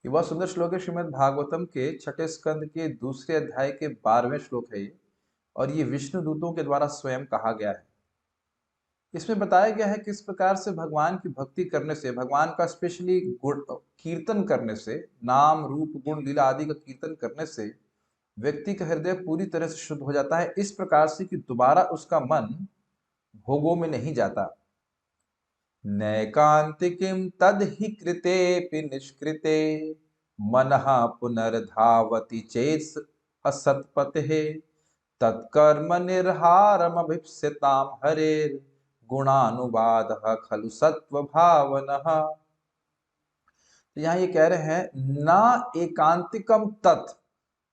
ये बहुत सुंदर श्लोक है श्रीमद् भागवतम के छठे स्कंद के दूसरे अध्याय के 12वें श्लोक है ये। और ये विष्णु दूतों के द्वारा स्वयं कहा गया है। इसमें बताया गया है किस प्रकार से भगवान की भक्ति करने से, भगवान का स्पेशली गुण कीर्तन करने से, नाम रूप गुण लीला आदि का कीर्तन करने से व्यक्ति का हृदय पूरी तरह से शुद्ध हो जाता है, इस प्रकार से कि दोबारा उसका मन भोगों में नहीं जाता। नैकांतिकीं तद्हि कृतेऽपि निष्कृते मनः पुनर्धावति चेत् असत्पतेः तत्कर्म निर्हारमभीप्सितां हरेर् गुणानुवादः खलु सत्वभावनः। तो यहाँ ये कह रहे हैं ना एकांतिकम तत्,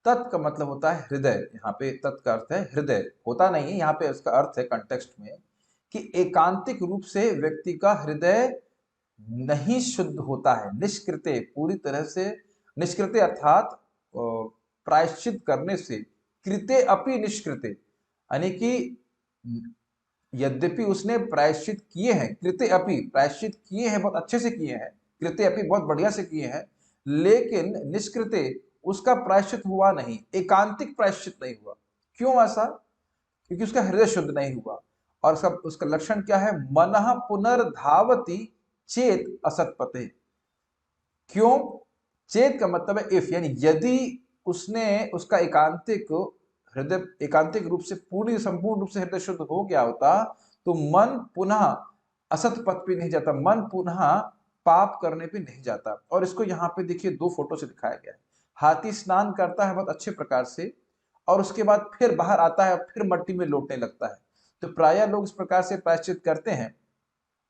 तत् का मतलब होता है हृदय, यहाँ पे तत् का अर्थ है हृदय, होता नहीं है यहाँ पे, इसका अर्थ है कंटेक्स्ट में कि एकांतिक रूप से व्यक्ति का हृदय नहीं शुद्ध होता है। निष्कृते, पूरी तरह से निष्कृते अर्थात प्रायश्चित करने से, कृते अपि निष्कृते, यानी कि यद्यपि उसने प्रायश्चित किए हैं, कृते अपि प्रायश्चित किए हैं, बहुत अच्छे से किए हैं, कृते अपि बहुत बढ़िया से किए हैं, लेकिन निष्कृते उसका प्रायश्चित हुआ नहीं, एकांतिक प्रायश्चित नहीं हुआ। क्यों ऐसा? क्योंकि उसका हृदय शुद्ध नहीं हुआ। और उसका लक्षण क्या है? मनः पुनर्धावति चेत असत्पते। क्यों? चेत का मतलब है इफ, यानी यदि उसने उसका एकांतिक रूप से पूर्ण संपूर्ण रूप से हृदय शुद्ध हो गया होता तो मन पुनः असत पथ पे नहीं जाता, मन पुनः पाप करने पे नहीं जाता। और इसको यहाँ पे देखिए दो फोटो से दिखाया गया है। हाथी स्नान करता है बहुत अच्छे प्रकार से और उसके बाद फिर बाहर आता है, फिर मट्टी में लौटने लगता है। तो प्रायः लोग इस प्रकार से प्रायश्चित करते हैं,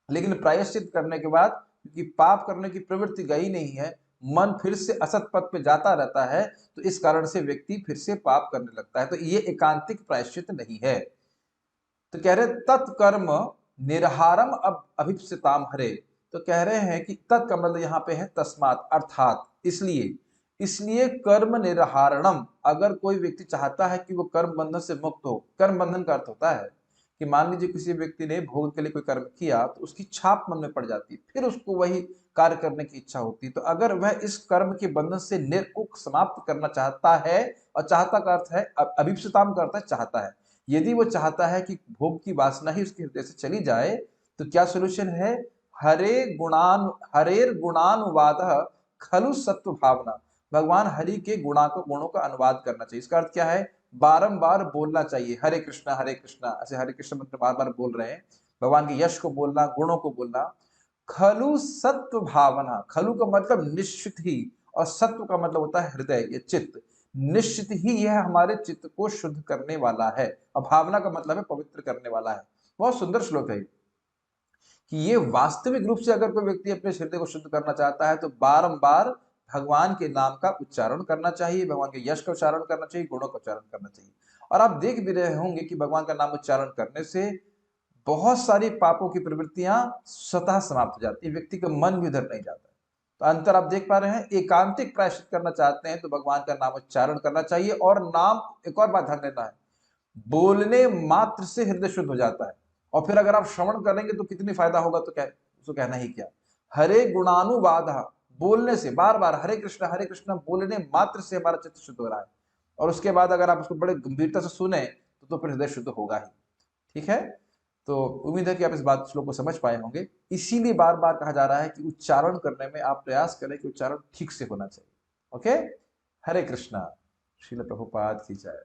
लेकिन प्रायश्चित करने के बाद क्योंकि पाप करने की प्रवृत्ति गई नहीं है, मन फिर से असत पथ पे जाता रहता है, तो इस कारण से व्यक्ति फिर से पाप करने लगता है। तो ये एकांतिक प्रायश्चित नहीं है। तो कह रहे तत्कर्म निर्हारम अब अभिप्सिताम हरे। तो कह रहे हैं कि तत् का मतलब यहाँ पे है तस्मात, अर्थात इसलिए, इसलिए कर्म निर्हारणम, अगर कोई व्यक्ति चाहता है कि वो कर्म बंधन से मुक्त हो, कर्म बंधन का अर्थ होता है कि मान लीजिए किसी व्यक्ति ने भोग के लिए कोई कर्म किया तो उसकी छाप मन में पड़ जाती है, फिर उसको वही कार्य करने की इच्छा होती है। तो अगर वह इस कर्म के बंधन से समाप्त करना चाहता है, और चाहता का अर्थ है अभिप्सिताम का अर्थ है चाहता है, यदि वो चाहता है कि भोग की वासना ही उसके हृदय से चली जाए, तो क्या सोल्यूशन है? हरेर गुणानुवाद खलु सत्व भावना, भगवान हरि के गुणों का अनुवाद करना चाहिए। इसका अर्थ क्या है? बारंबार बोलना चाहिए हरे कृष्णा, ऐसे हरे कृष्ण मंत्र बार बार बोल रहे हैं, भगवान के यश को बोलना, गुणों को बोलना। खलु सत्व भावना, खलु का मतलब निश्चित ही, और सत्व का मतलब होता है हृदय, ये चित्त, निश्चित ही यह हमारे चित्त को शुद्ध करने वाला है। और भावना का मतलब है पवित्र करने वाला है। बहुत सुंदर श्लोक है कि ये वास्तविक रूप से अगर कोई व्यक्ति अपने हृदय को शुद्ध करना चाहता है तो बारंबार भगवान के नाम का उच्चारण करना चाहिए, भगवान के यश का उच्चारण करना चाहिए, गुणों का उच्चारण करना चाहिए। और आप देख भी रहे होंगे कि भगवान का नाम उच्चारण करने से बहुत सारी पापों की प्रवृत्तियां स्वतः समाप्त हो जाती है, व्यक्ति का मन भी उधर नहीं जाता। तो अंतर आप देख पा रहे हैं। एकांतिक प्रायश्चित करना चाहते हैं तो भगवान का नाम उच्चारण करना चाहिए। और नाम, एक और बात ध्यान देना है, बोलने मात्र से हृदय शुद्ध हो जाता है। और फिर अगर आप श्रवण करेंगे तो कितनी फायदा होगा, तो क्या उसको कहना ही क्या। हरे गुणानुवाद, बोलने से बार बार हरे कृष्ण बोलने मात्र से हमारा चित्त शुद्ध हो रहा है। और उसके बाद अगर आप उसको बड़े गंभीरता से सुने तो फिर हृदय शुद्ध होगा ही। ठीक है। तो उम्मीद है कि आप इस बात श्लोक को समझ पाए होंगे। इसीलिए बार बार कहा जा रहा है कि उच्चारण करने में आप प्रयास करें कि उच्चारण ठीक से होना चाहिए। ओके। हरे कृष्णा। श्रील प्रभुपाद की जय।